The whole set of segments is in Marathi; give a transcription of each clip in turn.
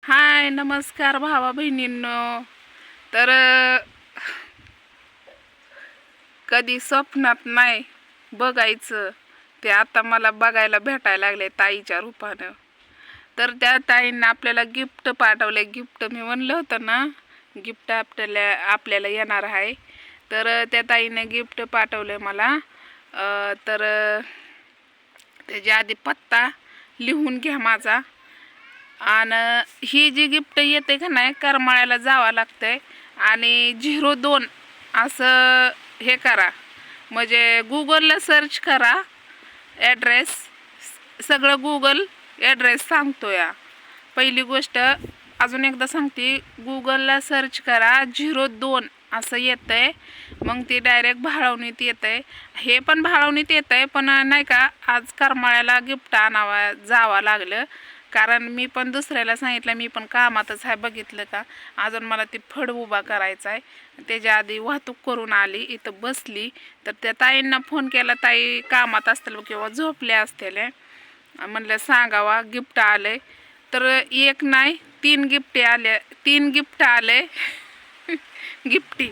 हाय नमस्कार भावा बहिणींनो. तर कधी स्वप्नात नाही बघायचं ते आता मला बघायला भेटायला लागले ताईच्या रूपानं. तर त्या ताईंना आपल्याला गिफ्ट पाठवले. गिफ्ट मी म्हणलं होतं ना, गिफ्ट आपल्याला येणार आहे. तर त्या ताईने गिफ्ट पाठवलं मला. तर त्याच्या आधी पत्ता लिहून घ्या माझा. आणि ही जी गिफ्ट येते का नाही, करमाळ्याला जावं लागतंय आणि 02 असं हे करा, म्हणजे गुगलला सर्च करा ॲड्रेस. सगळं गुगल ॲड्रेस सांगतो या. पहिली गोष्ट अजून एकदा सांगते, गुगलला सर्च करा 02 असं येतं आहे. मग ते डायरेक्ट भाळवणीत येतं आहे. हे पण भाळवणीत येतं आहे, पण नाही का आज करमाळ्याला गिफ्ट आणावा जावं लागलं. कारण मी पण दुसऱ्याला सांगितलं, मी पण कामातच आहे. बघितलं का, अजून मला ती फड उभा करायचा आहे. त्याच्या आधी वाहतूक करून आली, इथं बसली. तर त्या ताईंना फोन केला, ताई कामात असतील किंवा झोपल्या असतील. म्हणलं सांगावा गिफ्ट आले. तर एक नाही 3 गिफ्ट आले, 3 गिफ्ट आले गिफ्टी.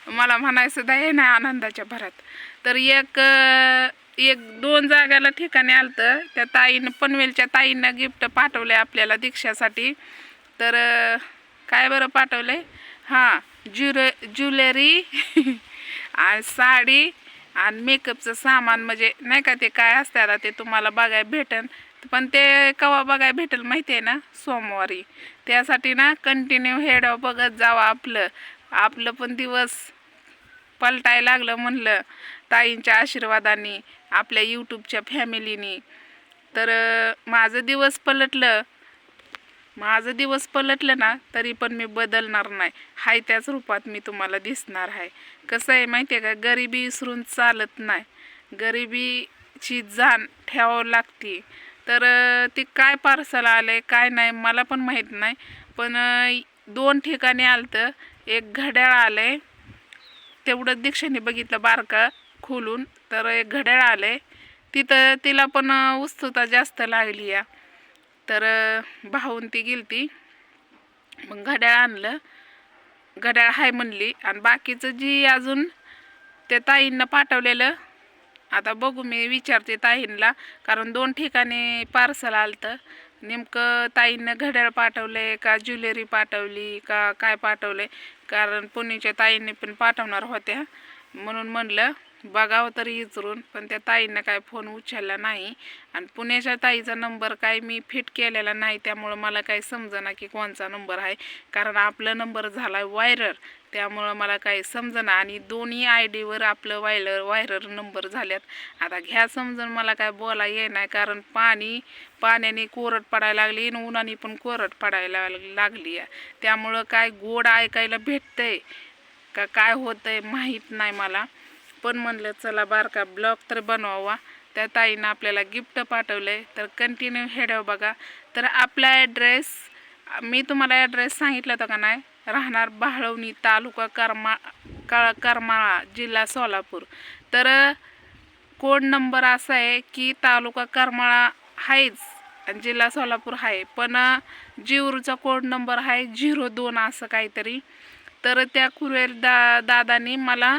मला म्हणायचं सुद्धा हे नाही आनंदाच्या भरात. तर एक 2 जागाला ठिकाणी आलतं. त्या ताईनं, पनवेलच्या ताईनं गिफ्ट पाठवले आपल्याला दीक्षासाठी. तर काय बरं पाठवले, हां ज्वेलरी आणि साडी आणि मेकअपचं सामान. म्हणजे नाही का ते काय असतं आता ते तुम्हाला बघायला भेटेल, पण ते केव्हा बघायला भेटेल माहिती आहे ना, सोमवारी. त्यासाठी ना कंटिन्यू हेड बघत जावं. आपलं पण दिवस पलटायला लागलं म्हणलं ताईंच्या आशीर्वादाने, आपल्या यूट्यूबच्या फॅमिलीनी. तर माझं दिवस पलटलं ना, तरी पण मी बदलणार नाही. हाय त्याच रूपात मी तुम्हाला दिसणार आहे. कसं आहे माहिती आहे का, गरिबी विसरून चालत नाही, गरिबीची जाण ठेवावं लागते. तर ती काय पार्सल आलं आहे काय नाही मला पण माहीत नाही. पण 2 ठिकाणी आलतं. एक घड्याळ आलं आहे, तेवढं दीक्षेने बघितलं बारका खोलून. तर एक घड्याळ आले, तिथं तिला पण उत्सुकता जास्त लागली या. तर भाऊन ती गेलती, मग घड्याळ आणलं. घड्याळ हाय म्हणली. आणि बाकीचं जी अजून त्या ताईंना पाठवलेलं, आता बघू, मी विचारते ताईंना. कारण 2 ठिकाणी पार्सल आलतं. नेमकं ताईंनं घड्याळ पाठवले का ज्वेलरी पाठवली का काय पाठवले. कारण पुण्याच्या ताईंनी पण पाठवणार होत्या, म्हणून म्हणलं बघावं तरी विचारून. पण त्या ताईंना काय फोन उचलला नाही. आणि पुण्याच्या ताईचा नंबर काय मी फिट केलेला नाही, त्यामुळं मला काही समजेना की कोणचा नंबर आहे. कारण आपला नंबर झाला आहे व्हायरल, त्यामुळं मला काही समजेना. आणि दोन्ही ID वर आपलं व्हायरल नंबर झाल्यात. आता घ्या समजून, मला काय बोला येणार. कारण पाण्याने कोरड पडायला लागली आणि उन्हाने पण कोरड पडायला लागली आहे. त्यामुळं काय गोड ऐकायला भेटतंय का काय होतंय माहीत नाही मला. पण म्हणलं चला बारका ब्लॉग तर बनवावा. त्या ताईनं आपल्याला गिफ्ट पाठवलंय. तर कंटिन्यू हेडव बघा. तर आपला ॲड्रेस मी तुम्हाला ॲड्रेस सांगितलं होतं का नाही, राहणार भाळवणी, तालुका करमाळा, जिल्हा सोलापूर. तर कोड नंबर असा आहे की तालुका करमाळा आहेच आणि जिल्हा सोलापूर आहे, पण जीवरूचा कोड नंबर आहे 02 असं काहीतरी. तर त्या कुरिअर दादानी मला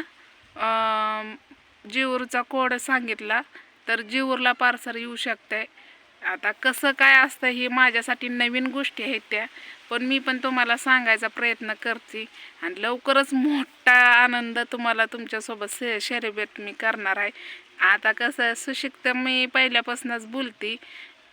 जीवूरचा कोड सांगितला. तर जीवूरला पार्सल येऊ शकते. आता कसं काय असतं हे माझ्यासाठी नवीन गोष्टी आहेत त्या, पण मी पण तुम्हाला सांगायचा प्रयत्न करते. आणि लवकरच मोठा आनंद तुम्हाला तुमच्यासोबत सेलिब्रेट मी करणार आहे. आता कसं सुशिक्त मी पहिल्यापासूनच बोलते,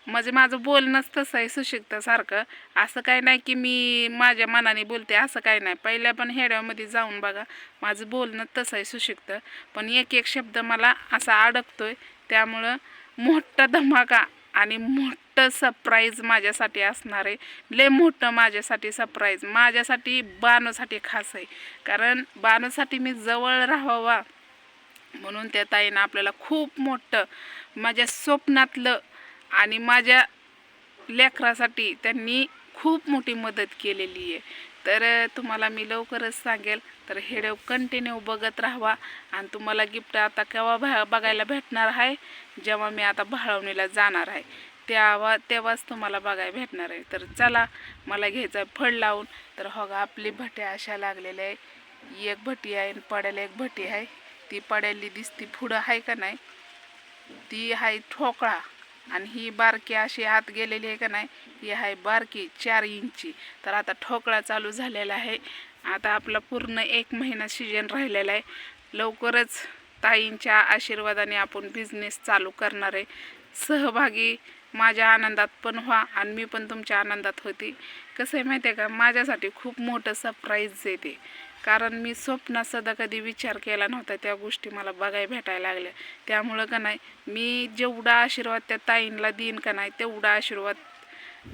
म्हणजे माझं बोलणंच तसं आहे सुशिक्तासारखं. असं काय नाही की मी माझ्या मनाने बोलते, असं काय नाही. पहिल्या पण हेड्यामध्ये जाऊन बघा, माझं बोलणं तसं आहे सुशिक्त. पण एक शब्द मला असा अडकतोय. त्यामुळं मोठा धमाका आणि मोठं सरप्राईज माझ्यासाठी असणार आहे. लय मोठं माझ्यासाठी सरप्राईज, माझ्यासाठी बानूसाठी खास आहे. कारण बानूसाठी मी जवळ राहावा म्हणून त्या ताईनं आपल्याला खूप मोठं, माझ्या स्वप्नातलं आणि माझ्या लेकरासाठी त्यांनी खूप मोठी मदत केलेली आहे. तर तुम्हाला मी लवकरच सांगेल. तर हेडव कंटिन्यू बघत राहावा. आणि तुम्हाला गिफ्ट आता केव्हा बघायला भेटणार आहे, जेव्हा मी आता भाळवणीला जाणार आहे तेव्हाच तुम्हाला बघायला भेटणार आहे. तर चला, मला घ्यायचं आहे फळ लावून. तर हो गा, आपली भट्या अशा लागलेल्या आहे. एक भटी आहे आणि पडायला एक भटी आहे. ती पडायली दिसती पुढं आहे का नाही, ती आहे ठोकळा. आणि ही बारकी अशी आत गेलेली आहे का नाही, ही आहे बारकी 4 इंची. तर आता ठोकळा चालू झालेला आहे. आता आपला पूर्ण 1 महिना सीजन राहिलेला आहे. लवकरच ताईंच्या आशीर्वादाने आपण बिझनेस चालू करणार आहे. सहभागी माझ्या आनंदात पण व्हा आणि मी पण तुमच्या आनंदात होती. कसं आहे माहिती आहे का, माझ्यासाठी खूप मोठं सरप्राईज आहे ते. कारण मी स्वप्नात सुद्धा कधी विचार केला नव्हता, त्या गोष्टी मला बघायला भेटायला लागल्या. त्यामुळं का नाही, मी जेवढा आशीर्वाद त्या ताईंना देईन का नाही, तेवढा आशीर्वाद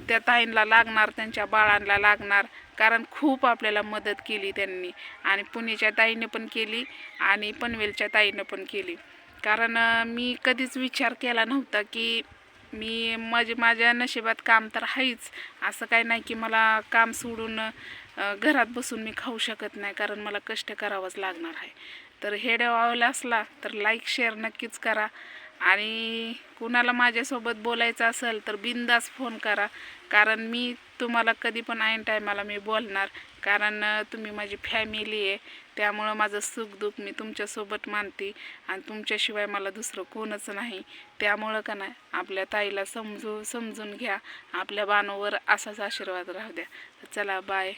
त्या ताईंना लागणार, त्यांच्या बाळांना लागणार. कारण खूप आपल्याला मदत केली त्यांनी, आणि पुण्याच्या ताईने पण केली आणि पनवेलच्या ताईनं पण केली. कारण मी कधीच विचार केला नव्हता की माझ्या नशिबात काम तर आहेच, असं काही नाही की मला काम सोडून घरात बसून मी खाऊ शकत नाही. कारण मला कष्ट करावंच लागणार आहे. तर हे आवडला असला तर लाईक शेअर नक्कीच करा. आणि कुणाला माझ्यासोबत बोलायचं असेल तर बिनधास्त फोन करा. कारण मी तुम्हाला कधी पण ऐन टायमाला मी बोलणार. कारण तुम्ही माझी फॅमिली आहे. त्यामुळं माझं सुखदुःख मी तुमच्यासोबत मानते आणि तुमच्याशिवाय मला दुसरं कोणच नाही. त्यामुळं का नाही, आपल्या ताईला समजून घ्या. आपल्या बाणूवर असाच आशीर्वाद राहू द्या. चला, बाय.